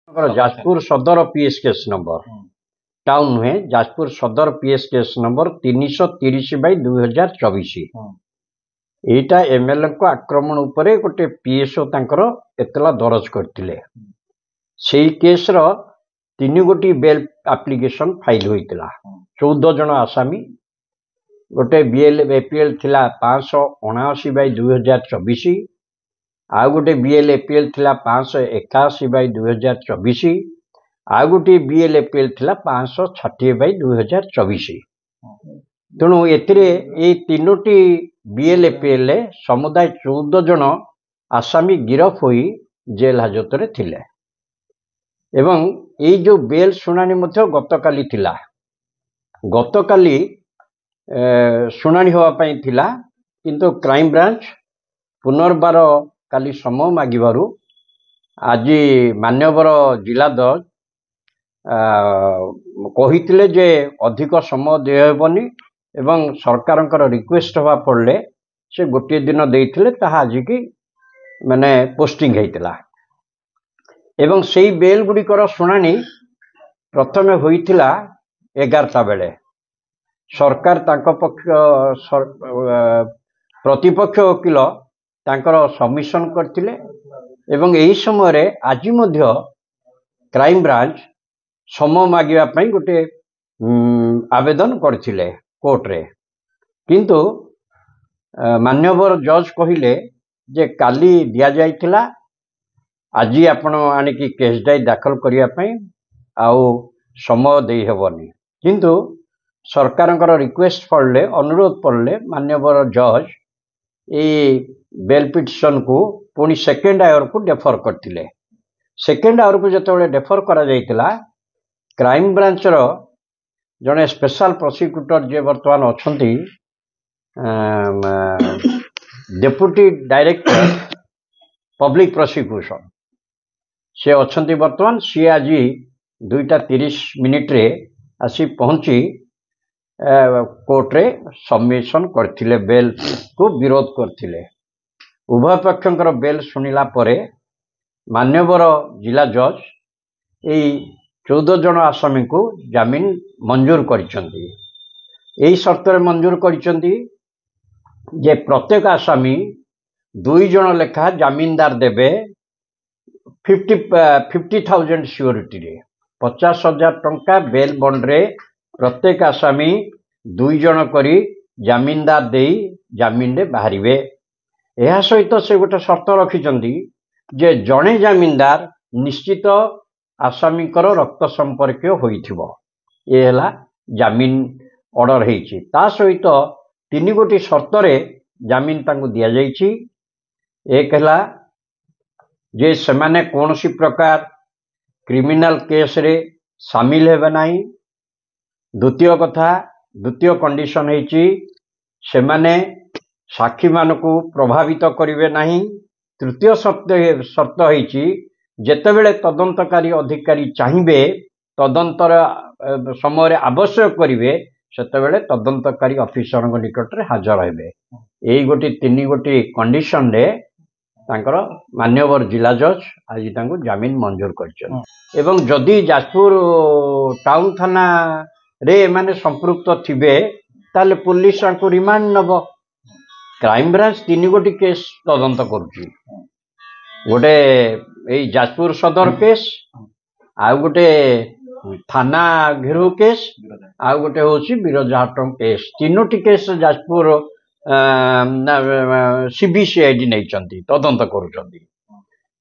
जाजपुर सदर PS case number town नुहे जाजपुर सदर पीएस केस नंबर 330/2024 एटा एमएलए को आक्रमण उपरे गोटे पीएसओ तांकर एतला दरज करथिले सेही केस रो 3 गोटी बेल एप्लिकेशन फाइल होइतिला 14 जन आसामी गोटे बीएल एपीएल थिला 579/2024 आ गोटे बीएल एपीएल थिला 581/2024 आ गोटे बीएल एपीएल थिला 560/2024 तेणु एतिरे ए तीनोटी बीएल एपीएल समुदाय 14 जन आसामी गिरफ होई जेल हाजत रे थिले एवं ए जो बेल सुनानी मध्य गतकाली थिला गतकाली सुनानी होवा पई थिला किंतु क्राइम ब्रांच पुनर्बार काली समय मागिबारु आज मान्यवर जिला जज कहिथिले जे अधिक समय देहबनी एवं सरकारंकर रिक्वेस्ट हवा पड़ले से गोटे दिन देइथिले ताहा आज की माने पोस्टिंग हेतिला एवं सेही बेल गुड़िकर शुणानी प्रथमे होइथिला 11टा बेले सरकार तांको पक्ष प्रतिपक्ष वकील तांकर सबमिशन करथिले एवं एही समय रे आज मध्य क्राइम ब्रांच समय मागिबा पई गोटे आवेदन करथिले कोर्ट रे किंतु मान्यवर जज कहिले जे काली दिया जाइथिला आज आपण आनिकी केस डाई दाखल करिया पई आउ समय देई हेबनी किंतु सरकारंकर रिक्वेस्ट पड़ले अनुरोध पड़ले मान्यवर जज ए बेल पिटिशन को पुणी सेकेंड आवर को डेफर करथिले सेकेंड आवर को जतबेले डेफर करा जाइतिला क्राइम ब्रांच रो जने स्पेशल प्रोसिक्यूटर जे वर्तमान अछंती डेप्यूटी डायरेक्टर पब्लिक प्रोसिक्यूशन से अछंती वर्तमान सी आज 2:30 रे आसी पहुंची कोर्ट रे सबमिशन करथिले बेल को विरोध करथिले उभय पक्षंकर बेल सुनिला परे मान्यवर जिला जज ए 14 जन आसामी को जामिन मंजूर करिसंती एही शर्त रे मंजूर करिसंती जे प्रत्येक आसामी 2 जन लेखा जामिनदार देबे 50,000 सिक्योरिटी रे 50,000 टंका बेल बॉन्ड रे प्रत्येक आसामी 2 जन करी जामिनदार देई जामिन रे बाहरिबे एहा सहित से गोटे शर्त रखिचंती जे जणे जामिनदार निश्चित आसामी कर रक्त संपर्क होइथिबो ए हला जामिन ऑर्डर हेछि ता सहित 3 गोटी शर्त रे जामिन तांको दिया जाइछि एक हला जे सेमाने कोनोसी प्रकार क्रिमिनल केस रे शामिल हेबे नाही द्वितीय कंडीशन हेछि सेमाने साक्षी मानकु प्रभावित करिवे नाही तृतीय शर्त हेछि जेतेबेले तदंतकारी अधिकारी चाहिए तदंतर समय आवश्यक करिवे सेतेबेले तदंतकारी ऑफिसर निकट रे हाजर हेबे एई गोटी 3 गोटी कंडीशन रे तांकर मान्यवर जिला जज आज तांको जामिन मंजूर करछन एवं जदि जाजपुर टाउन थाना रे माने संपृक्त थिबे ताले पुलिस तांको रिमांड नबो क्राइम ब्रांच 3 गोटी केस तदंत करूची गोटे ए जाजपुर सदर केस आ गोटे थाना घेरो केस आ गोटे होची बिरजाहटम केस तीनोटी केस जाजपुर सीबीसीआईडी नहीं चंती तदंत करूचंती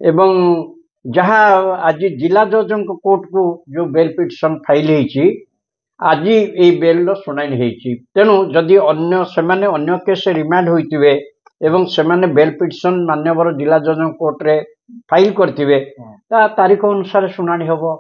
एवं जहाँ आज जिला जज कोर्ट को जो बेल पिटिशन फाइल हेची आज ये बेल सुनाई हेची तेणु जदि अन्य सेमाने अन्य केस रिमांड होइतिबे एवं सेमाने बेल पिटिशन मान्यवर जिला जज कोर्ट रे फाइल करथिबे ता तारीख अनुसार सुनानी होबो।